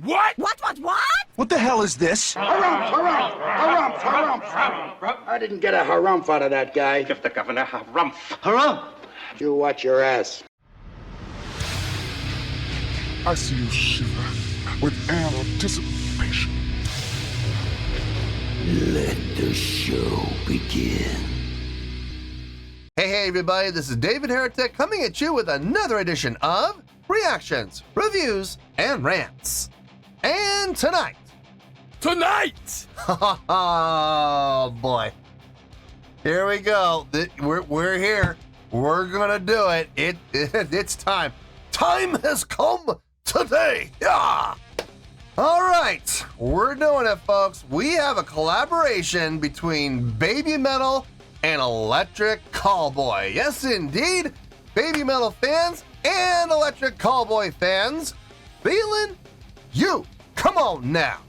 What? What? What the hell is this? Harumph. I didn't get a harumph out of that guy. Give the governor harumph. Harumph? You watch your ass. I see you shiver with anticipation. Let the show begin. Hey everybody, this is David Heretic coming at you with another edition of Reactions, Reviews, and Rants. And tonight! Oh boy. Here we go. We're here. We're gonna do it. It's time. Time has come today. Yeah! Alright, we're doing it, folks. We have a collaboration between Babymetal and Electric Callboy. Yes, indeed. Babymetal fans and Electric Callboy fans. Feeling you. Come on now.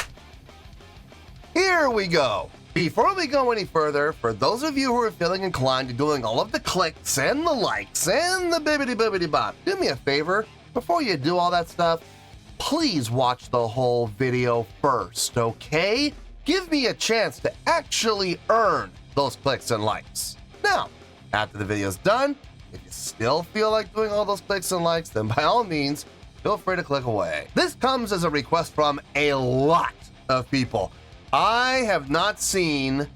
Here we go. Before we go any further, for those of you who are feeling inclined to doing all of the clicks and the likes and the bibbidi bop, do me a favor. Before you do all that stuff, please watch the whole video first, okay? Give me a chance to actually earn those clicks and likes. Now, after the video's done, if you still feel like doing all those clicks and likes, then by all means, feel free to click away. This comes as a request from a lot of people. I have not seen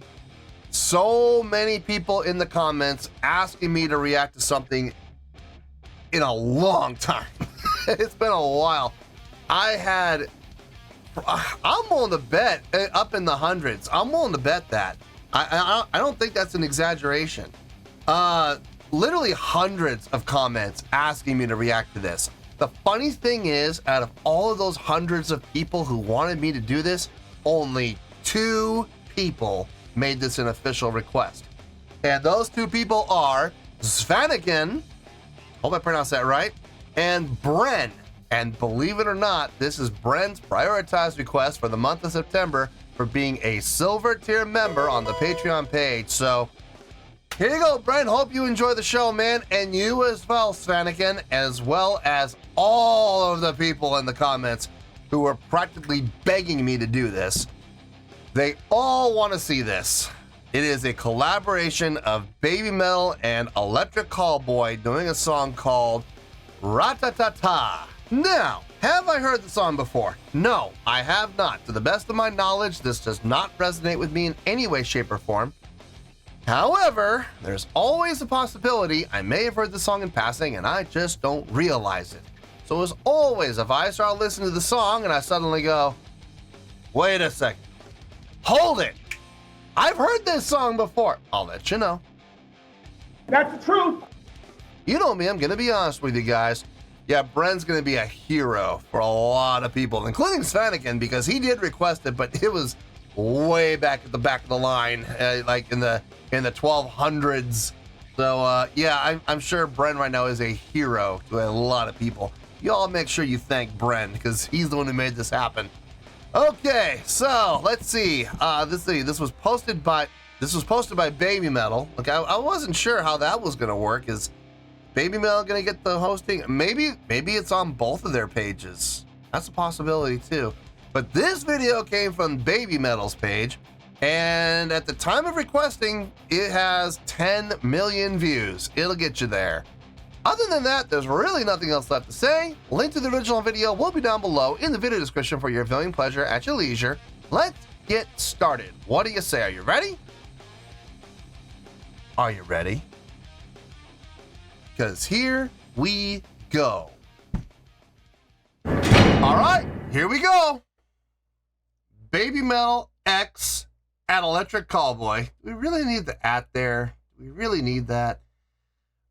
so many people in the comments asking me to react to something in a long time. It's been a while. I'm willing to bet up in the hundreds. I'm willing to bet that. I don't think that's an exaggeration. Literally hundreds of comments asking me to react to this. The funny thing is, out of all of those hundreds of people who wanted me to do this, only 2 people made this an official request. And those 2 people are Svanikin, hope I pronounced that right, and Bren. And believe it or not, this is Bren's prioritized request for the month of September for being a silver tier member on the Patreon page. So here you go, Bren. Hope you enjoy the show, man. And you as well, Svanikin, as well as all of the people in the comments who are practically begging me to do this. They all want to see this. It is a collaboration of Babymetal and Electric Callboy doing a song called Ratatata. Now, have I heard the song before? No, I have not. To the best of my knowledge, this does not resonate with me in any way, shape, or form. However, there's always a possibility I may have heard the song in passing and I just don't realize it. So as always, if I start listening to the song and I suddenly go, wait a second, hold it, I've heard this song before, I'll let you know. That's the truth. You know me, I'm gonna be honest with you guys. Yeah, Bren's gonna be a hero for a lot of people, including Svanikin, because he did request it, but it was way back at the back of the line, like in the 1200s. So yeah, I'm sure Bren right now is a hero to a lot of people. You all make sure you thank Bren because he's the one who made this happen. Okay, so let's see. This was posted by Babymetal. Okay, I wasn't sure how that was gonna work. Is Babymetal gonna get the hosting? Maybe it's on both of their pages. That's a possibility too. But this video came from Babymetal's page, and at the time of requesting, it has 10 million views. It'll get you there. Other than that, there's really nothing else left to say. Link to the original video will be down below in the video description for your viewing pleasure at your leisure. Let's get started. What do you say? Are you ready? Are you ready? Because here we go. All right, here we go. Babymetal X at Electric Callboy. Do we really need the at there? Do we really need that?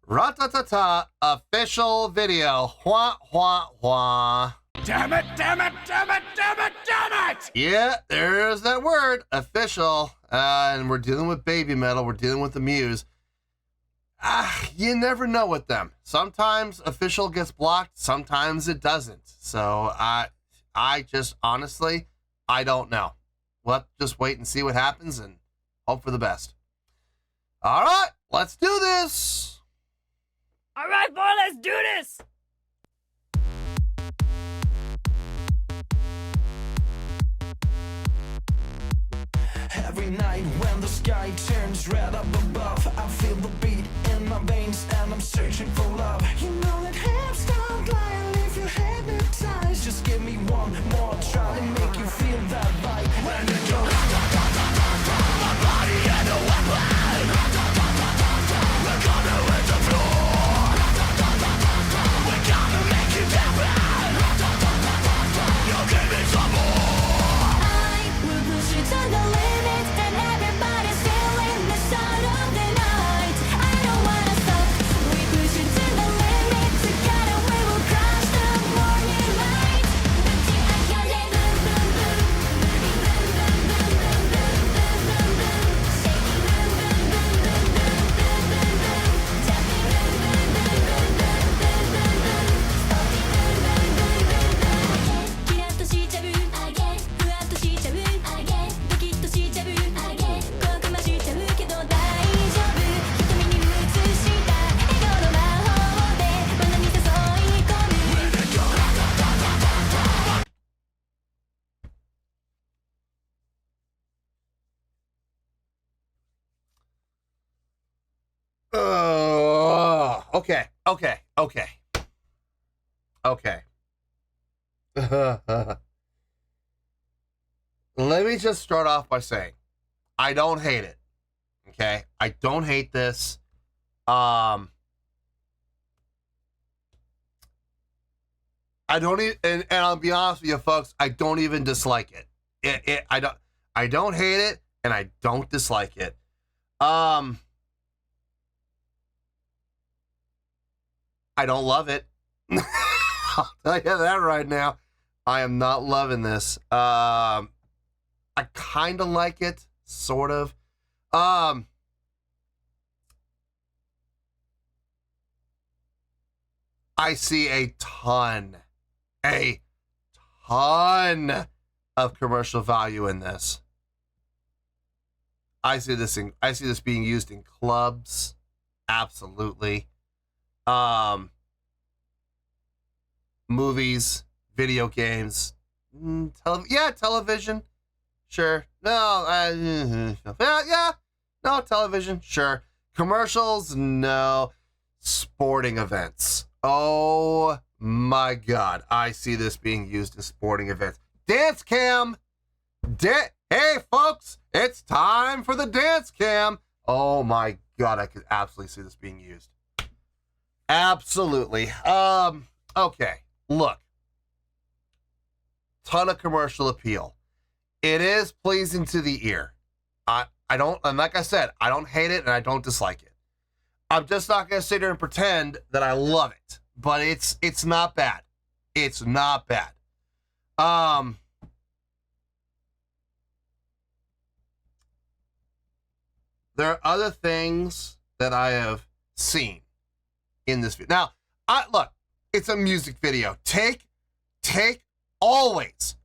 Ratatata official video. Wah, wah, wah. Damn it, damn it, damn it, damn it, damn it! Yeah, there's that word, official. And we're dealing with Babymetal. We're dealing with the Muse. You never know with them. Sometimes official gets blocked, sometimes it doesn't. So I just honestly, I don't know. We'll have to just wait and see what happens and hope for the best. All right, let's do this. All right, boy, let's do this. every night when the sky turns red up above. I feel the beat in my veins and I'm searching for love. You know that hips don't lie and leave you hypnotized. Just give me one more try to make you feel that vibe. When you go my body and a weapon, we're gonna hit the floor. We're gonna make it happen. You'll give me some more. I will push you to the limit and everybody's feeling the sound of the night. I don't wanna stop. We push you to the limit. Together we will crush the morning light. Looking at your head, boom boom boom, moving boom boom boom boom boom boom boom boom, shaking boom boom boom boom boom boom boom boom, tapping boom boom boom boom boom boom boom boom, stopping boom boom boom boom boom. Kirat としちゃう、ふわっとしちゃう、ドキッとしちゃう、こくましちゃうけど大丈夫。瞳に映した笑顔の魔法で罠に誘い込む。Okay. Let me just start off by saying, I don't hate it. Okay? I don't hate this. I don't even, and I'll be honest with you folks, I don't even dislike it. I don't hate it, and I don't dislike it. I don't love it. I'll tell you that right now. I am not loving this. I kind of like it, sort of. I see a ton of commercial value in this. I see this being used in clubs, absolutely. Movies, video games, television, sure. No, no, television, sure. Commercials, no. Sporting events. Oh my God, I see this being used in sporting events. Dance cam. Hey folks, it's time for the dance cam. Oh my God, I could absolutely see this being used. Absolutely. Okay, look. Ton of commercial appeal. It is pleasing to the ear. And like I said, I don't hate it and I don't dislike it. I'm just not going to sit here and pretend that I love it, but it's not bad. It's not bad. There are other things that I have seen in this video. Now, look, it's a music video. Always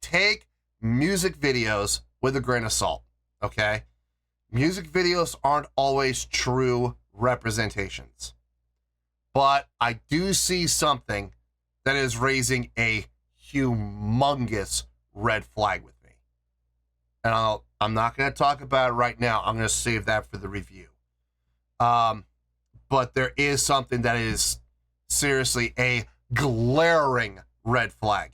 take music videos with a grain of salt, okay? Music videos aren't always true representations. But I do see something that is raising a humongous red flag with me. And I'm not going to talk about it right now. I'm going to save that for the review. But there is something that is seriously a glaring red flag.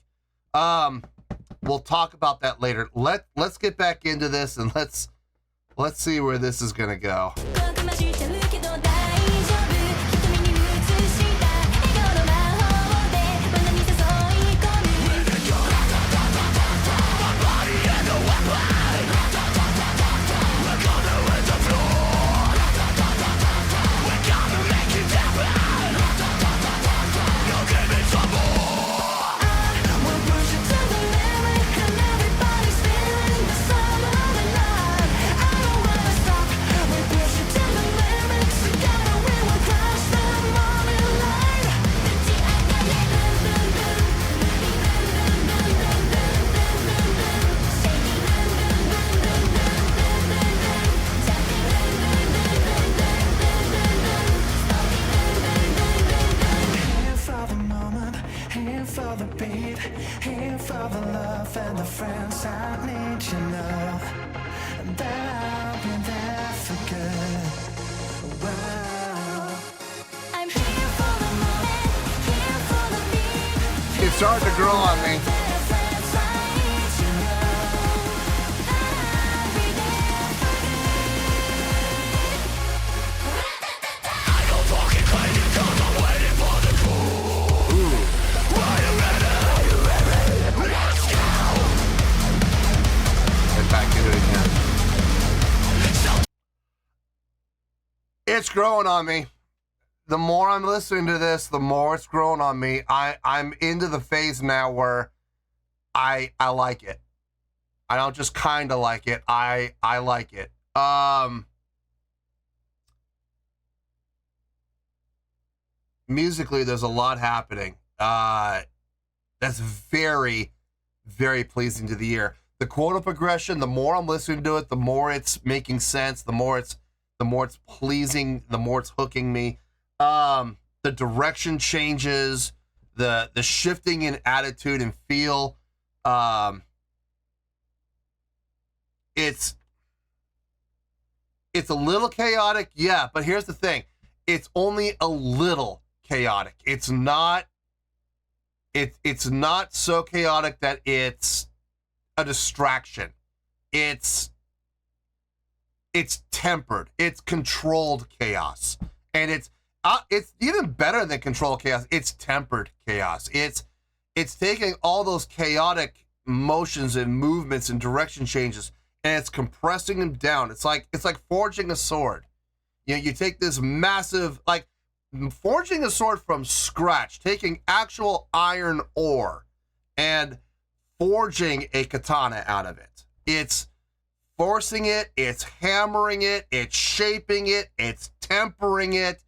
We'll talk about that later. Let's get back into this and let's see where this is gonna go. beat. Here for the love and the friends I need, you know that I'll be there for good. Wow. I'm here for the moment, here for the beat. It's starting to grow on me. It's growing on me. The more I'm listening to this, the more it's growing on me. I'm into the phase now where I like it. I don't just kind of like it. I like it. Musically, there's a lot happening. That's very, very pleasing to the ear. The chordal progression, the more I'm listening to it, the more it's making sense, the more it's pleasing, the more it's hooking me. The direction changes, the shifting in attitude and feel. It's a little chaotic, yeah, but here's the thing. It's only a little chaotic. It's not so chaotic that it's a distraction. It's tempered. It's controlled chaos. And it's even better than controlled chaos. It's tempered chaos. It's taking all those chaotic motions and movements and direction changes, and it's compressing them down. It's like forging a sword. You know, you take this massive, like forging a sword from scratch, taking actual iron ore and forging a katana out of it. It's forcing it, it's hammering it, it's shaping it, it's tempering it,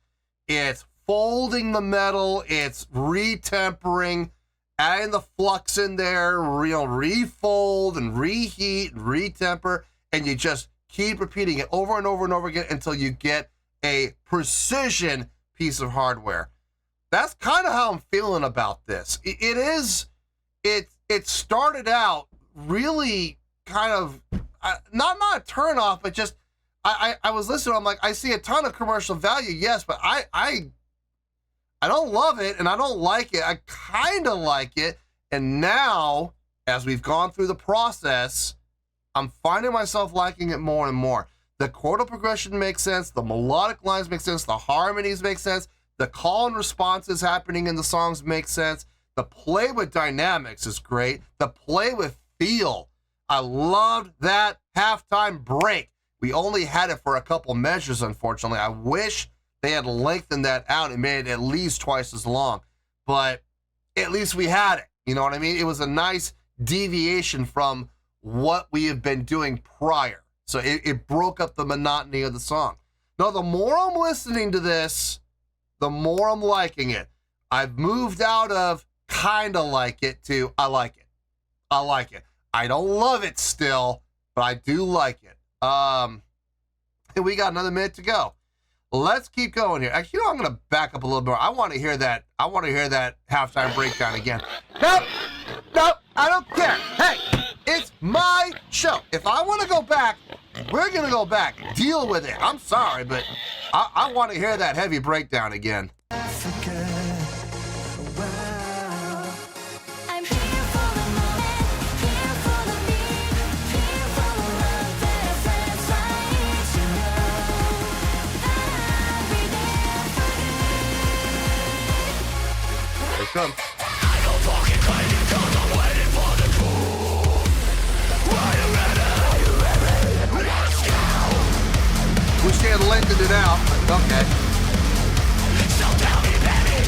it's folding the metal, it's retempering, adding the flux in there, refold and reheat and retemper, and you just keep repeating it over and over and over again until you get a precision piece of hardware. That's kind of how I'm feeling about this. It started out really kind of not a turn off, but just I was listening. I'm like, I see a ton of commercial value, yes, but I don't love it and I don't like it. I kind of like it, and now as we've gone through the process, I'm finding myself liking it more and more. The chordal progression makes sense. The melodic lines make sense. The harmonies make sense. The call and responses happening in the songs make sense. The play with dynamics is great. The play with feel. I loved that halftime break. We only had it for a couple measures, unfortunately. I wish they had lengthened that out and made it at least twice as long. But at least we had it. You know what I mean? It was a nice deviation from what we have been doing prior. So it broke up the monotony of the song. Now, the more I'm listening to this, the more I'm liking it. I've moved out of kind of like it to I like it. I like it. I don't love it still, but I do like it. And we got another minute to go. Let's keep going here. Actually, I'm going to back up a little more. I want to hear that halftime breakdown again. Nope, I don't care. Hey, it's my show. If I want to go back, we're going to go back. Deal with it. I'm sorry, but I want to hear that heavy breakdown again. Come. Wish they had lengthened it out, but okay. So tell me, baby,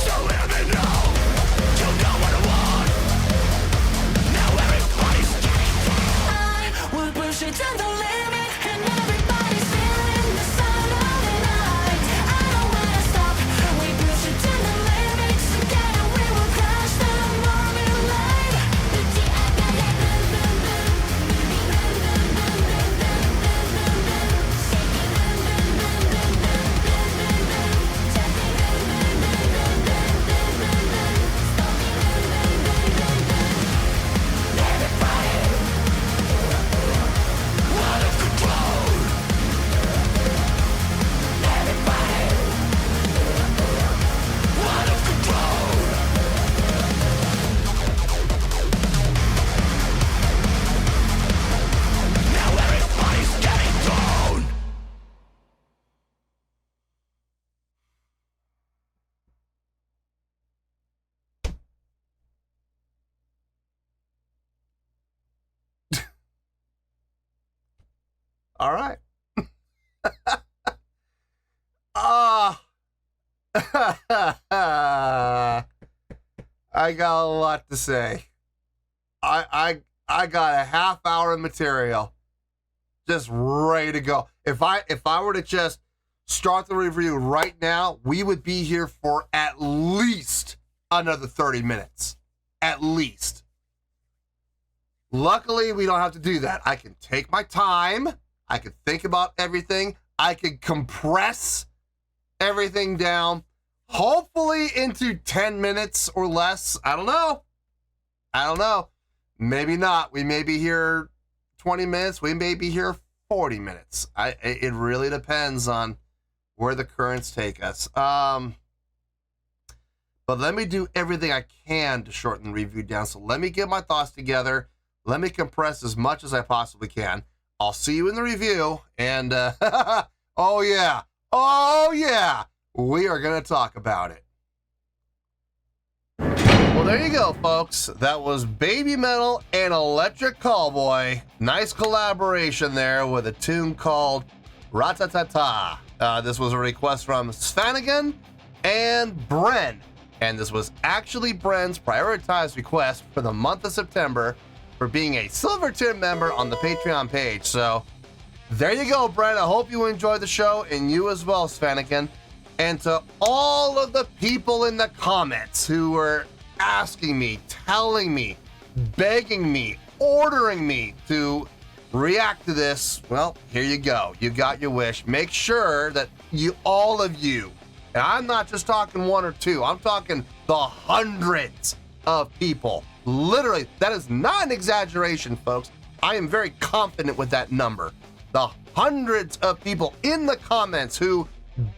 so let me know. You know what I want. Now everybody's getting I will push it to the limit, and everybody's feeling the sound of the night. I don't wanna stop. We push it to the limit. Together we will crush the morning light. All right. Ah. I got a lot to say. I got a half hour of material just ready to go. If I were to just start the review right now, we would be here for at least another 30 minutes. At least. Luckily, we don't have to do that. I can take my time. I can think about everything. I can compress everything down, hopefully into 10 minutes or less. I don't know. Maybe not. We may be here 20 minutes. We may be here 40 minutes. It really depends on where the currents take us. But let me do everything I can to shorten the review down. So let me get my thoughts together. Let me compress as much as I possibly can. I'll see you in the review. And, oh yeah, we are going to talk about it. Well, there you go, folks. That was Babymetal and Electric Callboy. Nice collaboration there with a tune called Ratatata. This was a request from Svanigan and Bren. And this was actually Bren's prioritized request for the month of September for being a silver tier member on the Patreon page. So there you go, Bren. I hope you enjoyed the show, and you as well, Svanigan. And to all of the people in the comments who were asking me, telling me, begging me, ordering me to react to this, well, here you go. You got your wish. Make sure that all of you, and I'm not just talking one or two, I'm talking the hundreds of people. Literally, that is not an exaggeration, folks. I am very confident with that number. The hundreds of people in the comments who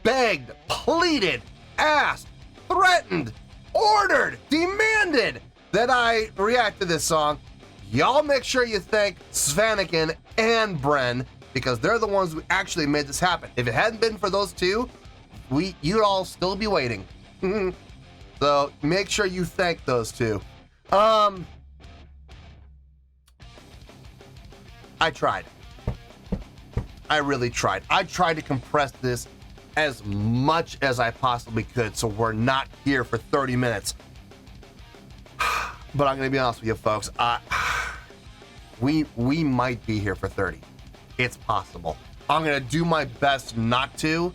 begged, pleaded, asked, threatened, ordered, demanded that I react to this song. Y'all make sure you thank Svanigan and Bren, because they're the ones who actually made this happen. If it hadn't been for those two, you'd all still be waiting. So make sure you thank those two. I tried. I really tried. I tried to compress this as much as I possibly could, so we're not here for 30 minutes. But I'm going to be honest with you, folks. We might be here for 30. It's possible. I'm going to do my best not to,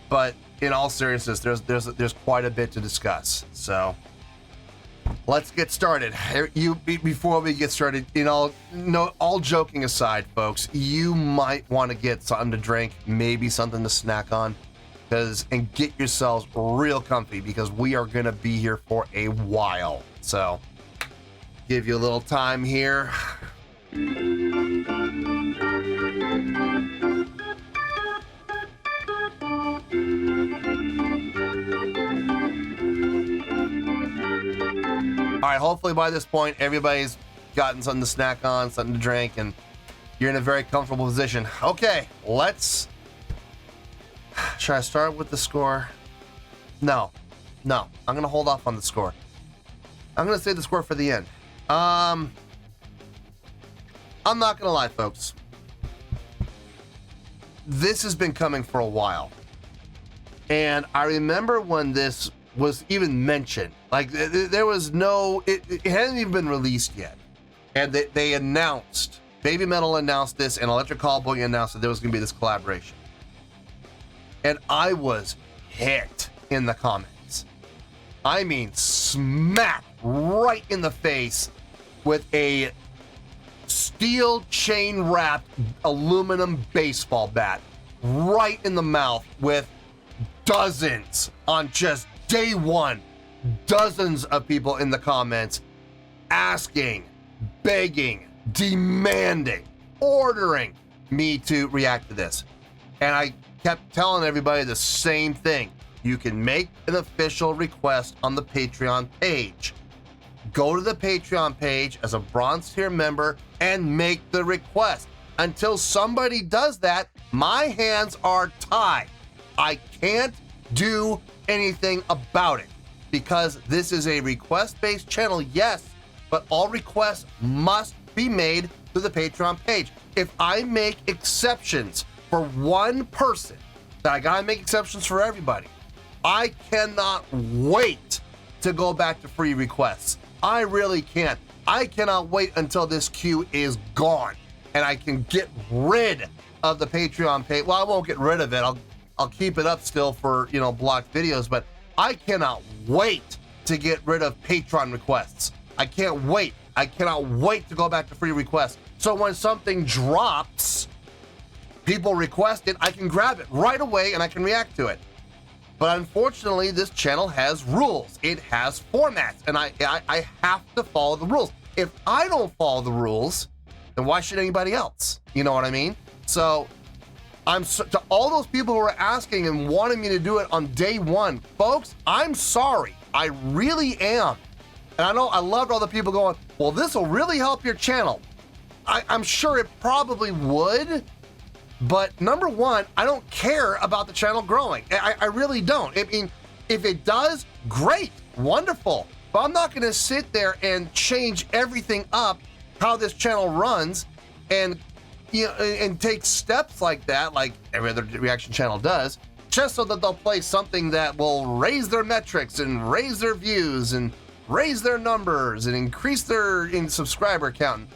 but in all seriousness, there's quite a bit to discuss. So let's get started. Before we get started, all joking aside, folks, you might want to get something to drink, maybe something to snack on, and get yourselves real comfy, because we are going to be here for a while. So give you a little time here. All right, hopefully by this point, everybody's gotten something to snack on, something to drink, and you're in a very comfortable position. Okay, should I start with the score? No, I'm going to hold off on the score. I'm going to save the score for the end. I'm not going to lie, folks. This has been coming for a while. And I remember when this was even mentioned. Like, there was it hadn't even been released yet. And they announced, Babymetal announced this, and Electric Callboy announced that there was going to be this collaboration. And I was hit in the comments. I mean, smacked right in the face with a steel chain wrapped aluminum baseball bat right in the mouth, with dozens on just day one, dozens of people in the comments asking, begging, demanding, ordering me to react to this. And I kept telling everybody the same thing. You can make an official request on the Patreon page. Go to the Patreon page as a bronze tier member and make the request. Until somebody does that, my hands are tied. I can't do anything about it, because this is a request-based channel, yes, but all requests must be made to the Patreon page. If I make exceptions for one person, then I gotta make exceptions for everybody. I cannot wait to go back to free requests. I really can't. I cannot wait until this queue is gone and I can get rid of the Patreon page. Well, I won't get rid of it. I'll keep it up still for, you know, blocked videos, but I cannot wait to get rid of Patreon requests. I can't wait. I cannot wait to go back to free requests. So when something drops, people request it, I can grab it right away and I can react to it. But unfortunately, this channel has rules. It has formats, and I have to follow the rules. If I don't follow the rules, then why should anybody else? You know what I mean? So to all those people who are asking and wanting me to do it on day one, folks, I'm sorry. I really am. And I know I loved all the people going, well, this will really help your channel. I'm sure it probably would. But number one, I don't care about the channel growing. I really don't. I mean, if it does, great, wonderful. But I'm not gonna sit there and change everything up, how this channel runs, and you know, and take steps like that, like every other reaction channel does, just so that they'll play something that will raise their metrics and raise their views and raise their numbers and increase their subscriber count.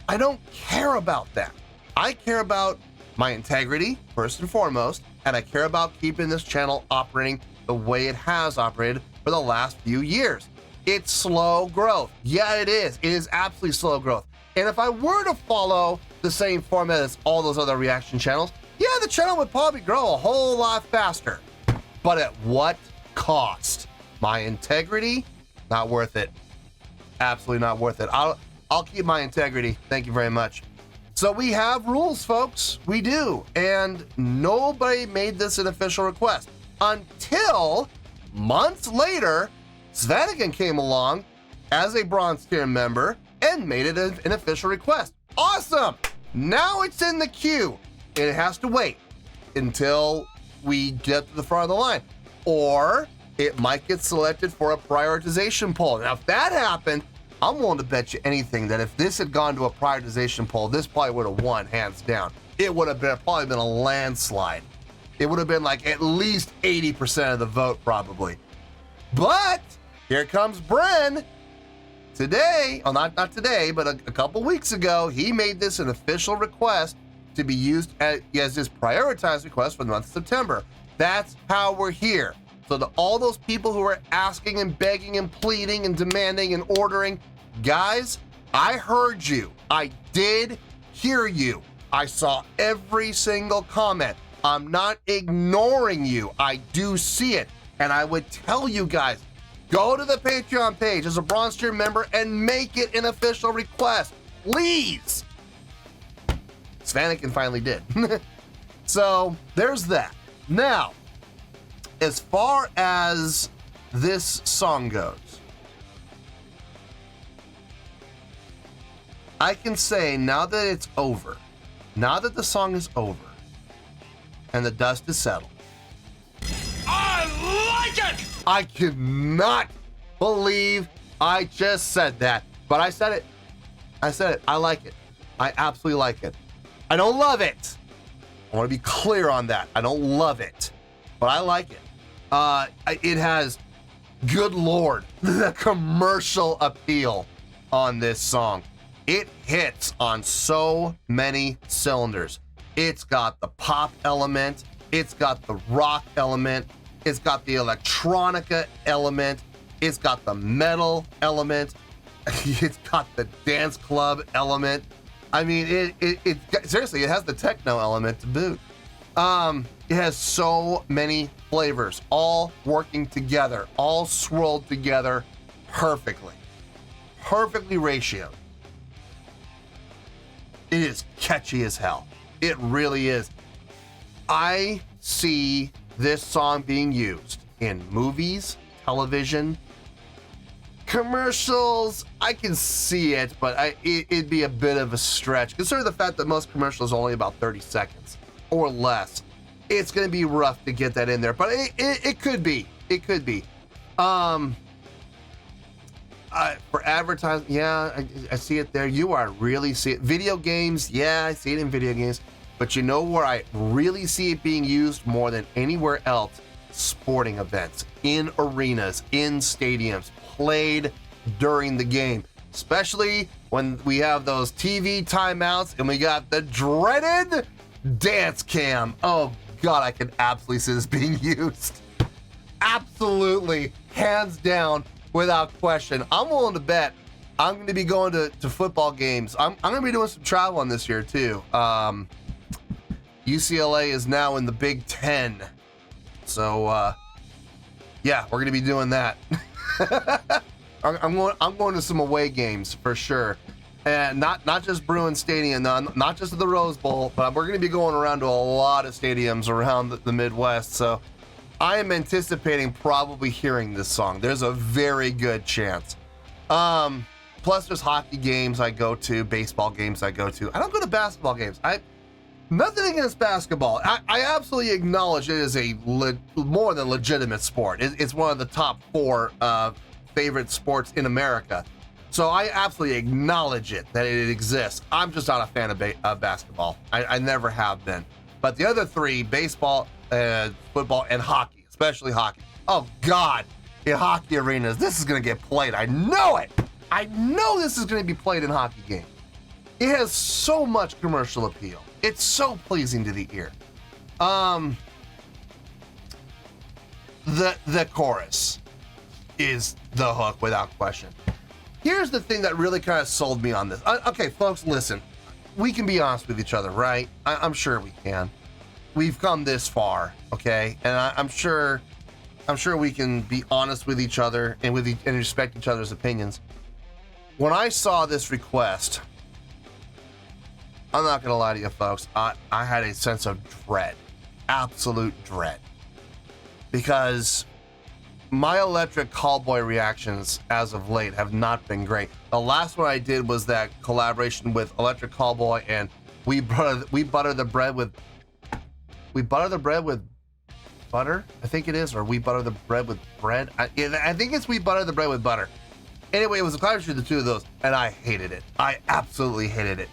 I don't care about that. I care about my integrity, first and foremost, and I care about keeping this channel operating the way it has operated for the last few years. It's slow growth. Yeah, it is. It is absolutely slow growth. And if I were to follow the same format as all those other reaction channels, yeah, the channel would probably grow a whole lot faster. But at what cost? My integrity? Not worth it. Absolutely not worth it. I'll keep my integrity. Thank you very much. So we have rules, folks. We do. And nobody made this an official request until months later, Svanigan came along as a bronze tier member and made it an official request. Awesome. Now it's in the queue. And it has to wait until we get to the front of the line. Or it might get selected for a prioritization poll. Now, if that happened, I'm willing to bet you anything that if this had gone to a prioritization poll, this probably would have won hands down. It would have probably been a landslide. It would have been like at least 80% of the vote probably. But here comes Bren. Today, well, not today, but a couple weeks ago, he made this an official request to be used as his prioritized request for the month of September. That's how we're here. So to all those people who are asking and begging and pleading and demanding and ordering, guys, I heard you. I did hear you. I saw every single comment. I'm not ignoring you. I do see it. And I would tell you guys, go to the Patreon page as a bronze tier member and make it an official request. Please. Svanigan finally did. So there's that. Now, as far as this song goes, I can say now that it's over, now that the song is over and the dust is settled, I like it! I cannot believe I just said that, but I said it. I said it. I like it. I absolutely like it. I don't love it. I want to be clear on that. I don't love it, but I like it. It has, good Lord, the commercial appeal on this song. It hits on so many cylinders. It's got the pop element. It's got the rock element. It's got the electronica element. It's got the metal element. It's got the dance club element. I mean, seriously, it has the techno element to boot. It has so many flavors, all working together, all swirled together perfectly ratioed. It is catchy as hell. It really is. I see this song being used in movies, television, commercials. I can see it, but it'd be a bit of a stretch. Consider the fact that most commercials are only about 30 seconds or less. It's going to be rough to get that in there, but it could be. It could be. For advertising, yeah, I see it there. You are really see it. Video games, yeah, I see it in video games. But you know where I really see it being used more than anywhere else? Sporting events, in arenas, in stadiums, played during the game. Especially when we have those TV timeouts and we got the dreaded dance cam. Oh God, I can absolutely see this being used. Absolutely, hands down, without question. I'm willing to bet I'm going to be going to football games. I'm going to be doing some traveling this year too. UCLA is now in the Big Ten. So, yeah, we're going to be doing that. I'm going to some away games for sure. And not just Bruin Stadium, not just the Rose Bowl, but we're going to be going around to a lot of stadiums around the Midwest. So I am anticipating probably hearing this song. There's a very good chance. Plus, there's hockey games I go to, baseball games I go to. I don't go to basketball games. Nothing against basketball. I absolutely acknowledge it is a more than legitimate sport. It's one of the top 4 favorite sports in America. So I absolutely acknowledge it, that it exists. I'm just not a fan of basketball. I never have been. But the other 3, baseball, football, and hockey, especially hockey. Oh God, in hockey arenas, this is going to get played. I know it. I know this is going to be played in hockey games. It has so much commercial appeal. It's so pleasing to the ear. The chorus is the hook without question. Here's the thing that really kind of sold me on this. Okay, folks, listen. We can be honest with each other, right? I'm sure we can. We've come this far, okay? And I'm sure we can be honest with each other and and respect each other's opinions. When I saw this request, I'm not gonna lie to you folks, I had a sense of dread, absolute dread, because my Electric Callboy reactions as of late have not been great. The last one I did was that collaboration with Electric Callboy and we butter the bread with butter, I think it is, or we butter the bread with bread. I think it's we butter the bread with butter. Anyway, it was a collaboration of the 2 of those, and I hated it. I absolutely hated it.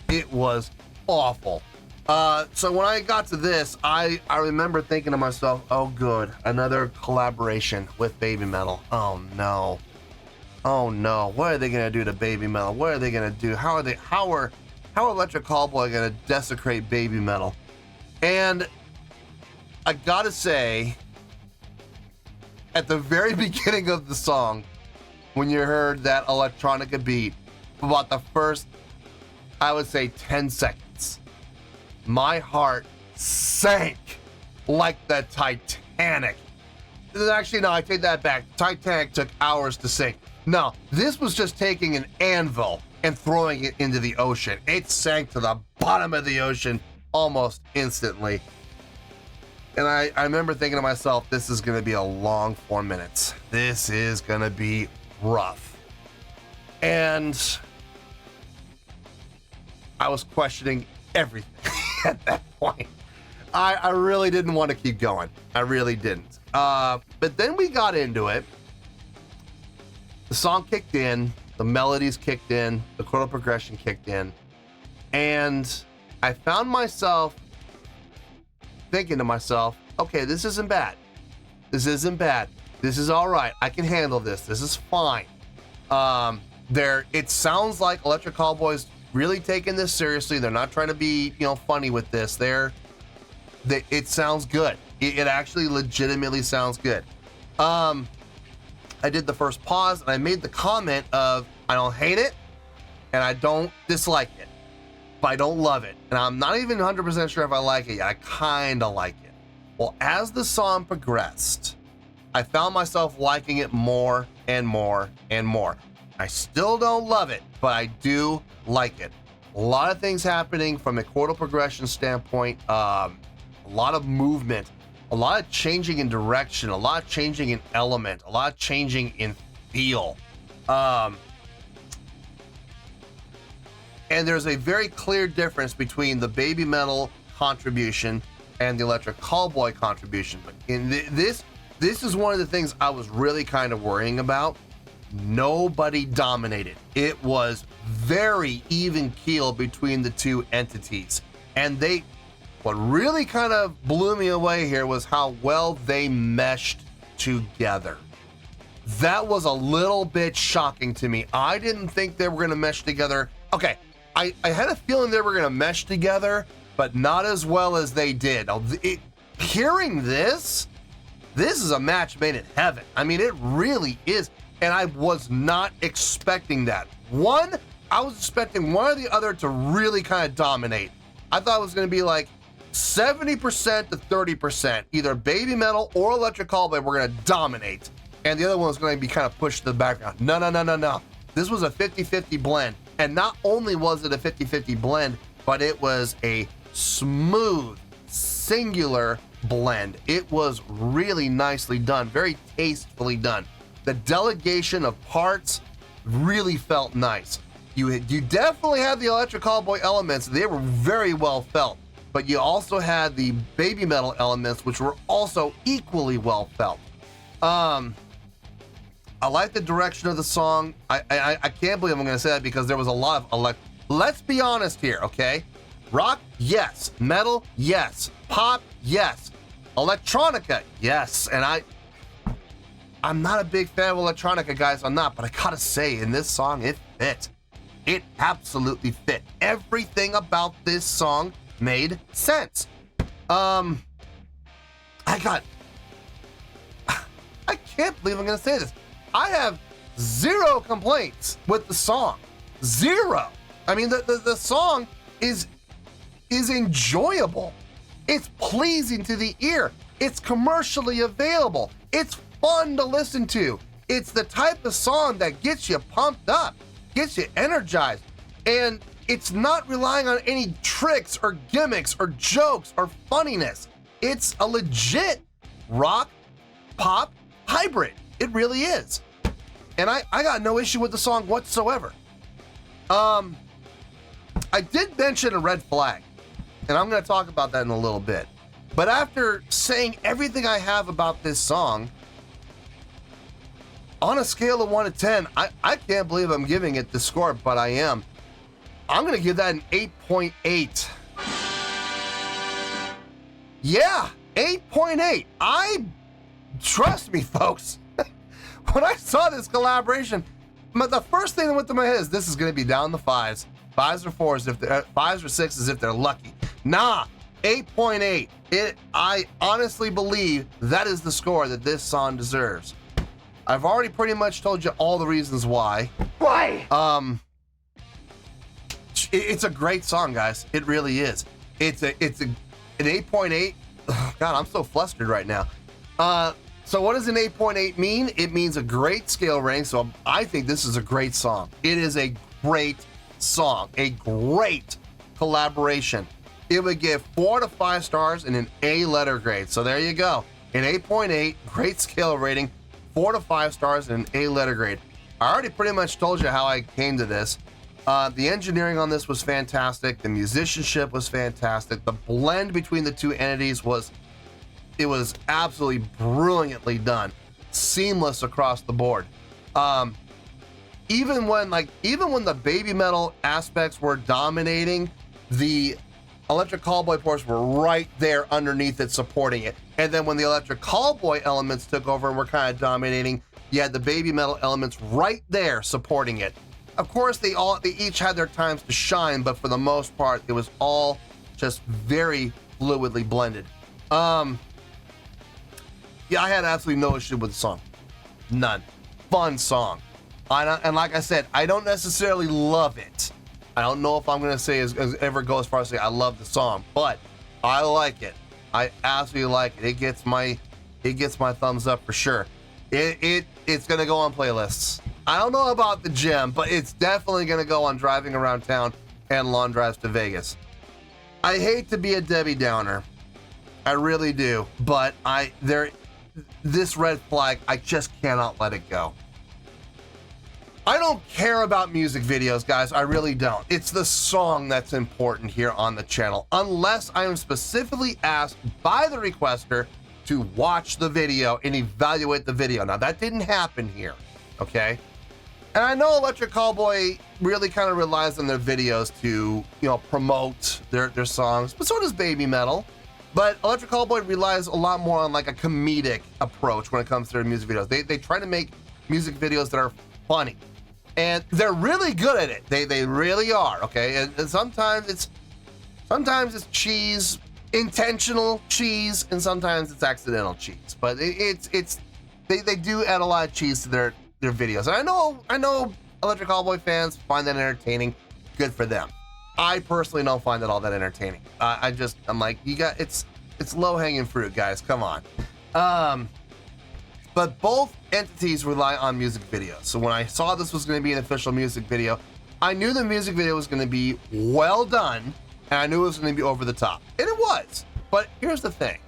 It was awful. So when I got to this, I remember thinking to myself, oh good, another collaboration with Babymetal. Oh no. What are they gonna do to Babymetal? What are they gonna do? How are Electric Callboy gonna desecrate Babymetal? And I gotta say, at the very beginning of the song, when you heard that electronica beat, about the first, I would say 10 seconds, my heart sank like the Titanic. Actually, no, I take that back. Titanic took hours to sink. No, this was just taking an anvil and throwing it into the ocean. It sank to the bottom of the ocean almost instantly. And I remember thinking to myself, this is going to be a long 4 minutes. This is going to be rough. And I was questioning everything at that point. I really didn't want to keep going. I really didn't. But then we got into it. The song kicked in, the melodies kicked in, the chordal progression kicked in, and I found myself thinking to myself, okay, this isn't bad. This isn't bad. This is all right. I can handle this. This is fine. It sounds like Electric Callboy's really taking this seriously. They're not trying to be, funny with this. It sounds good. It actually legitimately sounds good. I did the first pause and I made the comment of, I don't hate it and I don't dislike it, but I don't love it. And I'm not even 100% sure if I like it yet. I kind of like it. Well, as the song progressed, I found myself liking it more and more and more. I still don't love it, but I do like it. A lot of things happening from a chordal progression standpoint, a lot of movement, a lot of changing in direction, a lot of changing in element, a lot of changing in feel. And there's a very clear difference between the Babymetal contribution and the Electric Callboy contribution. But in this is one of the things I was really kind of worrying about, nobody dominated. It was very even keel between the two entities. And what really kind of blew me away here was how well they meshed together. That was a little bit shocking to me. I didn't think they were going to mesh together. Okay, I had a feeling they were going to mesh together, but not as well as they did. Hearing this is a match made in heaven. I mean, it really is. And I was not expecting that. I was expecting one or the other to really kind of dominate. I thought it was going to be like 70% to 30%. Either Babymetal or Electric Callboy were going to dominate, and the other one was going to be kind of pushed to the background. No. This was a 50-50 blend. And not only was it a 50-50 blend, but it was a smooth, singular blend. It was really nicely done, very tastefully done. The delegation of parts really felt nice. You definitely had the Electric Callboy elements. They were very well felt. But you also had the Babymetal elements, which were also equally well felt. I like the direction of the song. I can't believe I'm going to say that because there was a lot of let's be honest here, okay? Rock, yes. Metal, yes. Pop, yes. Electronica, yes. And I'm not a big fan of electronica, guys. I'm not, but I gotta say, in this song, it fit. It absolutely fit. Everything about this song made sense. I can't believe I'm gonna say this. I have zero complaints with the song. Zero. I mean, the song is enjoyable. It's pleasing to the ear. It's commercially available. It's fun to listen to. It's the type of song that gets you pumped up, gets you energized, and it's not relying on any tricks or gimmicks or jokes or funniness. It's a legit rock, pop hybrid. It really is. And I got no issue with the song whatsoever. I did mention a red flag, and I'm going to talk about that in a little bit. But after saying everything I have about this song, on a scale of 1 to 10, I can't believe I'm giving it the score, but I am. I'm going to give that an 8.8. Yeah, 8.8. Trust me, folks. When I saw this collaboration, the first thing that went through my head is this is going to be down the 5s. 5s or 4s, if they're 5s or 6s if they're lucky. Nah, 8.8. I honestly believe that is the score that this song deserves. I've already pretty much told you all the reasons why. Why? It's a great song, guys. It really is. It's an 8.8. God, I'm so flustered right now. So what does an 8.8 mean? It means a great scale rating. So I think this is a great song. It is a great song, a great collaboration. It would give 4 to 5 stars and an A letter grade. So there you go. An 8.8, great scale rating, 4 to 5 stars and an A letter grade. I already pretty much told you how I came to this. The engineering on this was fantastic. The musicianship was fantastic. The blend between the two entities was absolutely brilliantly done, seamless across the board. Even when the Babymetal aspects were dominating, the Electric Callboy portions were right there underneath it, supporting it. And then when the Electric Callboy elements took over and were kind of dominating, you had the Babymetal elements right there supporting it. Of course, they each had their times to shine, but for the most part, it was all just very fluidly blended. Yeah, I had absolutely no issue with the song. None. Fun song. And like I said, I don't necessarily love it. I don't know if I'm going to say as ever go as far as say I love the song, but I like it. I absolutely like it. It gets my thumbs up for sure. It's going to go on playlists. I don't know about the gym, but it's definitely going to go on driving around town and long drives to Vegas. I hate to be a Debbie Downer. I really do, but this red flag, I just cannot let it go. I don't care about music videos, guys. I really don't. It's the song that's important here on the channel, unless I am specifically asked by the requester to watch the video and evaluate the video. Now, that didn't happen here, okay? And I know Electric Callboy really kind of relies on their videos to, promote their songs, but so does Babymetal. But Electric Callboy relies a lot more on like a comedic approach when it comes to their music videos. They try to make music videos that are funny, and they're really good at it. They really are. Okay, and sometimes it's cheese, intentional cheese, and sometimes it's accidental cheese. But they do add a lot of cheese to their videos. And I know Electric Callboy fans find that entertaining. Good for them. I personally don't find it all that entertaining. I'm like, it's low-hanging fruit, guys. Come on. But both entities rely on music videos. So when I saw this was going to be an official music video, I knew the music video was going to be well done, and I knew it was going to be over the top. And it was. But here's the thing.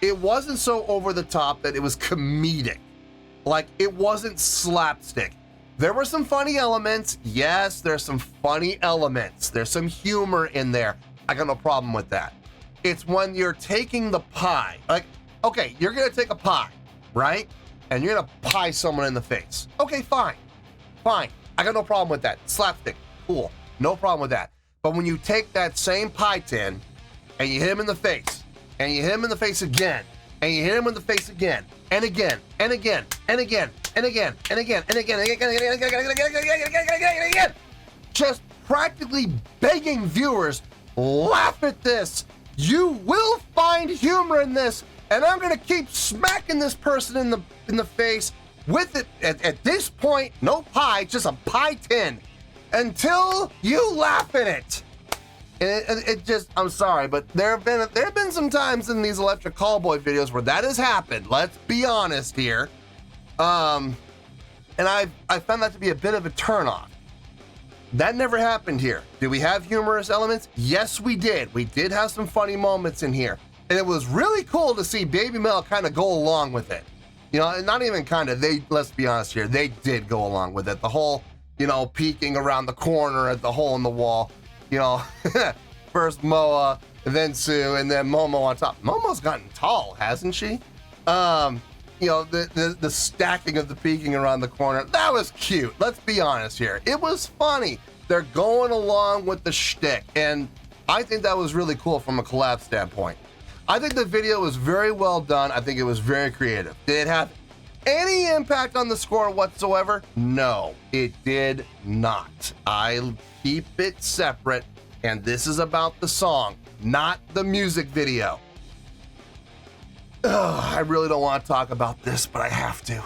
It wasn't so over the top that it was comedic. Like, it wasn't slapstick. There were some funny elements. Yes, there's some funny elements. There's some humor in there. I got no problem with that. It's when you're taking the pie. Like, okay, you're going to take a pie, right? And you're going to pie someone in the face. Okay, fine. Fine. I got no problem with that. Slapstick. Cool. No problem with that. But when you take that same pie tin and you hit him in the face, and you hit him in the face again, and you hit him in the face again, and again, and again, and again, and again, and again, and again, and again, just practically begging viewers, laugh at this. You will find humor in this, and I'm gonna keep smacking this person in the face with it. At this point, no pie, just a pie tin, until you laugh at it. And it just, I'm sorry, but there have been some times in these Electric Callboy videos where that has happened. Let's be honest here. And I found that to be a bit of a turnoff. That never happened here. Did we have humorous elements? Yes, we did. We did have some funny moments in here. And it was really cool to see Babymetal kind of go along with it. And not even kind of, let's be honest here, they did go along with it. The whole, peeking around the corner at the hole in the wall. First Moa, and then Sue, and then Momo on top. Momo's gotten tall, hasn't she? The stacking of the peeking around the corner, that was cute. Let's be honest here. It was funny. They're going along with the shtick, and I think that was really cool from a collab standpoint. I think the video was very well done. I think it was very creative. Did it have any impact on the score whatsoever? No, it did not. I keep it separate, and this is about the song, not the music video. I really don't want to talk about this, but I have to.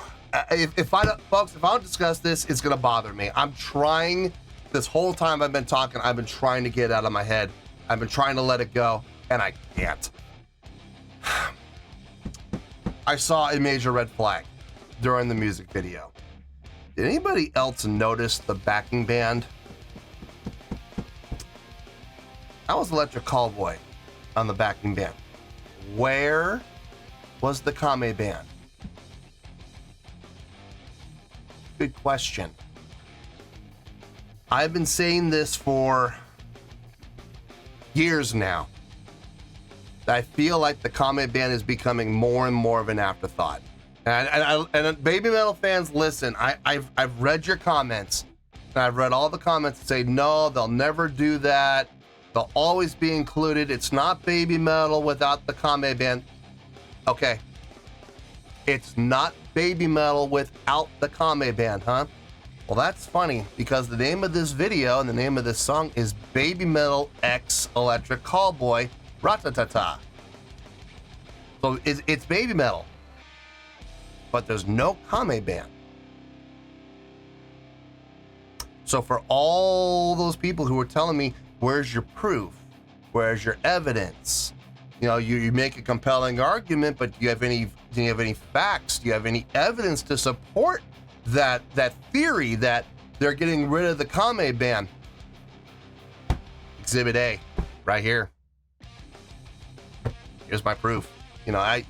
If I don't discuss this, it's gonna bother me. I'm trying, this whole time I've been talking, I've been trying to get it out of my head. I've been trying to let it go, and I can't. I saw a major red flag during the music video. Did anybody else notice the backing band? That was Electric Callboy on the backing band. Where was the Kame band? Good question. I've been saying this for years now. I feel like the Kame band is becoming more and more of an afterthought. And Babymetal fans, listen, I've read your comments, and I've read all the comments that say, no, they'll never do that. They'll always be included. It's not Babymetal without the Kame band. Okay. It's not Babymetal without the Kame band, huh? Well, that's funny, because the name of this video and the name of this song is Babymetal X Electric Callboy Ratatata. So it's Babymetal, but there's no Kame band. So for all those people who were telling me, where's your proof? Where's your evidence? You make a compelling argument, but do you have any facts? Do you have any evidence to support that theory that they're getting rid of the Kame band? Exhibit A, right here. Here's my proof. I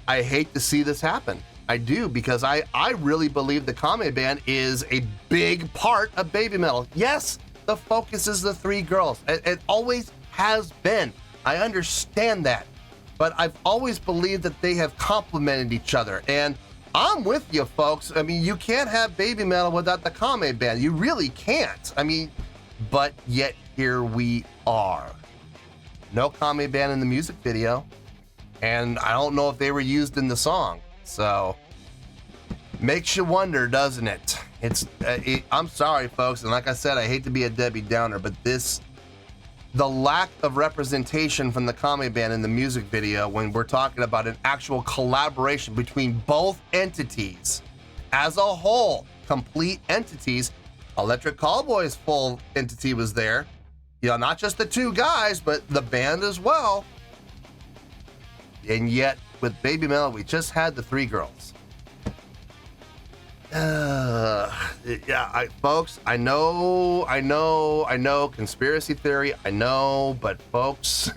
hate to see this happen. I do, because I really believe the Kame band is a big part of Babymetal. Yes, the focus is the three girls. It always has been. I understand that. But I've always believed that they have complemented each other. And I'm with you, folks. I mean, you can't have Babymetal without the Kame band. You really can't. I mean, but yet here we are. No Kame band in the music video, and I don't know if they were used in the song. So makes you wonder, doesn't it? I'm sorry, folks, and like I said, I hate to be a Debbie Downer, but the lack of representation from the Kame band in the music video when we're talking about an actual collaboration between both entities as a whole, complete entities. Electric Callboy's full entity was there. You know, not just the two guys, but the band as well. And yet, with Babymetal, we just had the three girls. Folks, I know, conspiracy theory, I know, but folks,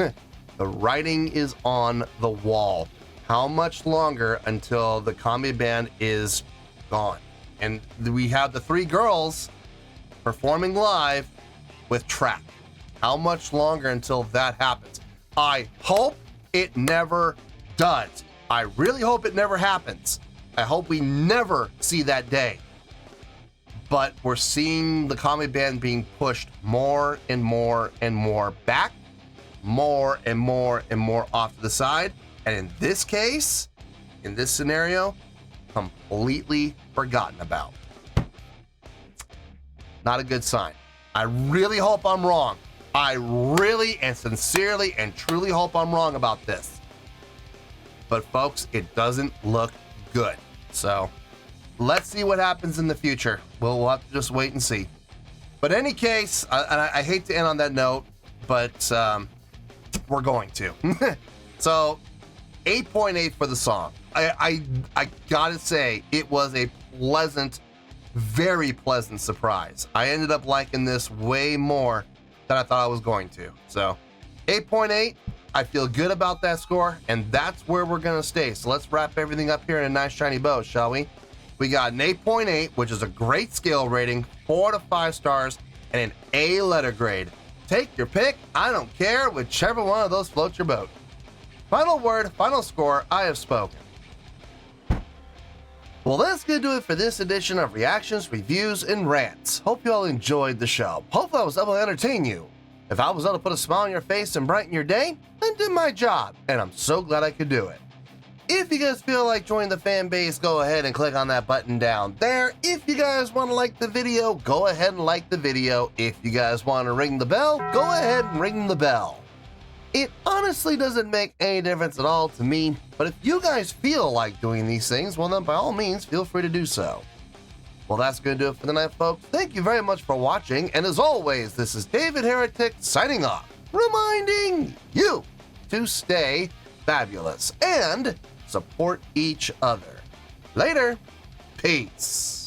the writing is on the wall. How much longer until the Kame band is gone? And we have the three girls performing live with Trap. How much longer until that happens? I hope it never does. I really hope it never happens. I hope we never see that day. But we're seeing the Kame band being pushed more and more and more back, more and more and more off to the side. And in this case, in this scenario, completely forgotten about. Not a good sign. I really hope I'm wrong. I really and sincerely and truly hope I'm wrong about this. But folks, it doesn't look good. So let's see what happens in the future. We'll have to just wait and see. But in any case, I hate to end on that note, but we're going to. So 8.8 for the song. I gotta say, it was a pleasant, very pleasant surprise. I ended up liking this way more than I thought I was going to. So 8.8, I feel good about that score, and that's where we're gonna stay. So let's wrap everything up here in a nice shiny bow, shall we? We got an 8.8, which is a great scale rating, 4 to 5 stars, and an A letter grade. Take your pick, I don't care, whichever one of those floats your boat. Final word, final score, I have spoken. Well, that's gonna do it for this edition of Reactions, Reviews, and Rants. Hope you all enjoyed the show. Hopefully I was able to entertain you. If I was able to put a smile on your face and brighten your day, I did my job, and I'm so glad I could do it. If you guys feel like joining the fan base, go ahead and click on that button down there. If you guys want to like the video, go ahead and like the video. If you guys want to ring the bell, go ahead and ring the bell. It honestly doesn't make any difference at all to me, but if you guys feel like doing these things, well then by all means, feel free to do so. Well, that's going to do it for the night, folks. Thank you very much for watching, and as always, this is David Heretic signing off, reminding you to stay fabulous and support each other. Later. Peace.